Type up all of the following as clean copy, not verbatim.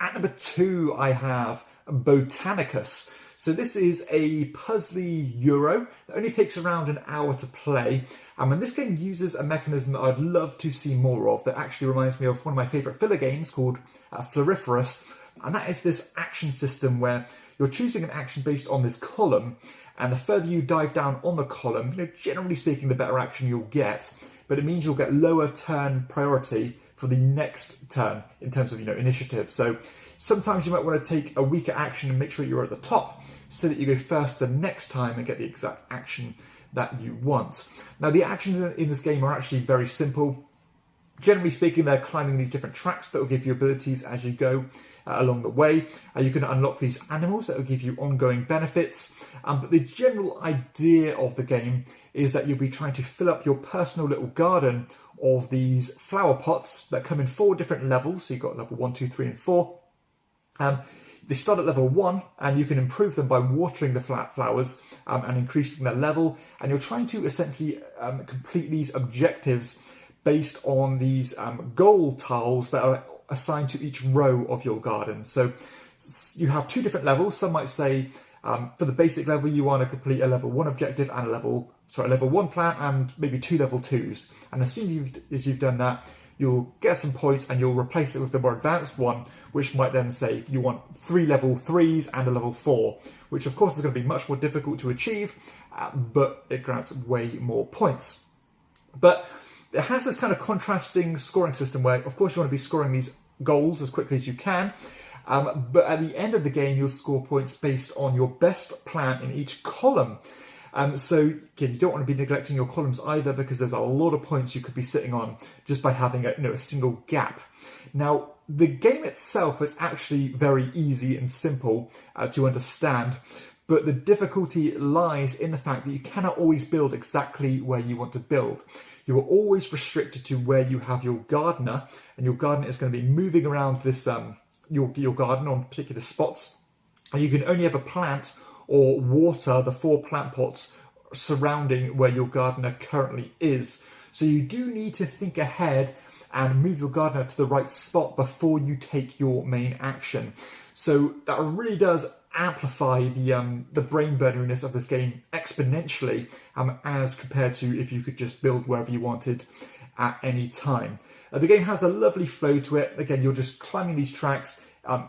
At number 2, I have Botanicus. So this is a puzzly Euro that only takes around an hour to play. And this game uses a mechanism that I'd love to see more of that actually reminds me of one of my favourite filler games called Floriferous. And that is this action system where you're choosing an action based on this column. And the further you dive down on the column, generally speaking, the better action you'll get. But it means you'll get lower turn priority for the next turn in terms of initiative. So sometimes you might want to take a weaker action and make sure you're at the top so that you go first the next time and get the exact action that you want. Now the actions in this game are actually very simple. Generally speaking, they're climbing these different tracks that will give you abilities as you go along the way. You can unlock these animals that will give you ongoing benefits. But the general idea of the game is that you'll be trying to fill up your personal little garden of these flower pots that come in 4 different levels. So you've got level 1, 2, 3, and 4. They start at level 1, and you can improve them by watering the flowers and increasing their level. And you're trying to essentially complete these objectives based on these goal tiles that are assigned to each row of your garden. So you have 2 different levels. Some might say for the basic level you want to complete a level 1 objective and a level 1 plant and maybe 2 level 2s. And as soon as you've done that, you'll get some points and you'll replace it with the more advanced one, which might then say you want 3 level 3s and a level 4, which of course is going to be much more difficult to achieve, but it grants way more points. But it has this kind of contrasting scoring system where, of course, you want to be scoring these goals as quickly as you can, but at the end of the game, you'll score points based on your best plant in each column. So again, you don't want to be neglecting your columns either, because there's a lot of points you could be sitting on just by having a single gap. Now, the game itself is actually very easy and simple to understand, but the difficulty lies in the fact that you cannot always build exactly where you want to build. You are always restricted to where you have your gardener, and your gardener is going to be moving around this your garden on particular spots, and you can only ever plant or water the 4 plant pots surrounding where your gardener currently is. So you do need to think ahead and move your gardener to the right spot before you take your main action. So that really does amplify the brain burneriness of this game exponentially, as compared to if you could just build wherever you wanted at any time. The game has a lovely flow to it. Again, you're just climbing these tracks,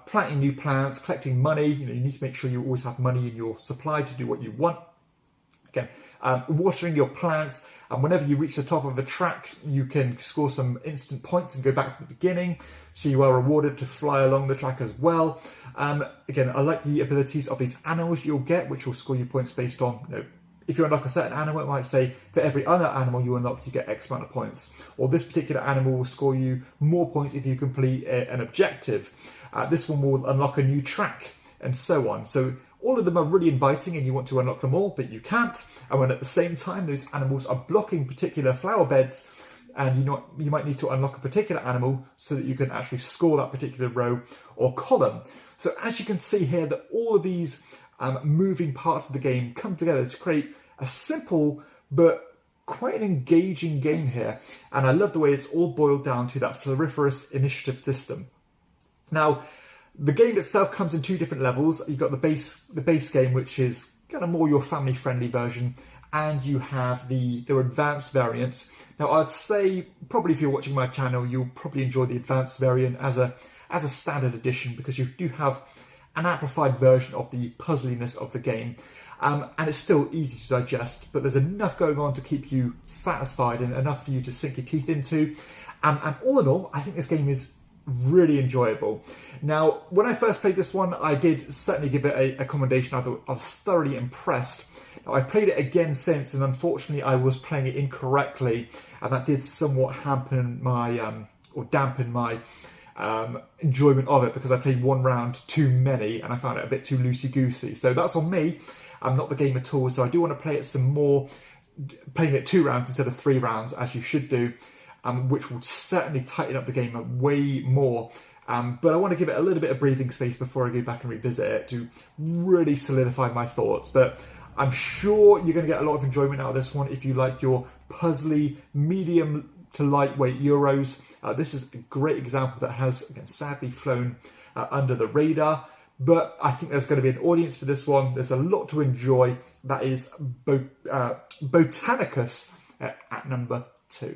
planting new plants, collecting money. You need to make sure you always have money in your supply to do what you want. Again, watering your plants, and whenever you reach the top of a track, you can score some instant points and go back to the beginning. So you are rewarded to fly along the track as well. Again, I like the abilities of these animals you'll get, which will score you points based on, if you unlock a certain animal, it might say for every other animal you unlock, you get X amount of points. Or this particular animal will score you more points if you complete an objective. This one will unlock a new track, and so on. So all of them are really inviting and you want to unlock them all, but you can't. And when at the same time those animals are blocking particular flower beds, and you might need to unlock a particular animal so that you can actually score that particular row or column. So as you can see here, that all of these moving parts of the game come together to create a simple but quite an engaging game here. And I love the way it's all boiled down to that floriferous initiative system. Now, the game itself comes in 2 different levels. You've got the base game, which is kind of more your family-friendly version, and you have the advanced variants. Now, I'd say probably if you're watching my channel, you'll probably enjoy the advanced variant as a standard edition, because you do have an amplified version of the puzzliness of the game. And it's still easy to digest, but there's enough going on to keep you satisfied and enough for you to sink your teeth into. And all in all, I think this game is really enjoyable. Now, when I first played this one, I did certainly give it a commendation. I was thoroughly impressed. Now, I played it again since, and unfortunately I was playing it incorrectly, and that did somewhat dampen my enjoyment of it, because I played 1 round too many and I found it a bit too loosey-goosey. So that's on me. I'm not the game at all. So I do want to play it some more, playing it 2 rounds instead of 3 rounds, as you should do, which will certainly tighten up the game way more. But I want to give it a little bit of breathing space before I go back and revisit it to really solidify my thoughts. But I'm sure you're going to get a lot of enjoyment out of this one if you like your puzzly, medium to lightweight Euros. This is a great example that has, again, sadly flown under the radar. But I think there's going to be an audience for this one. There's a lot to enjoy. That is Botanicus at number 2.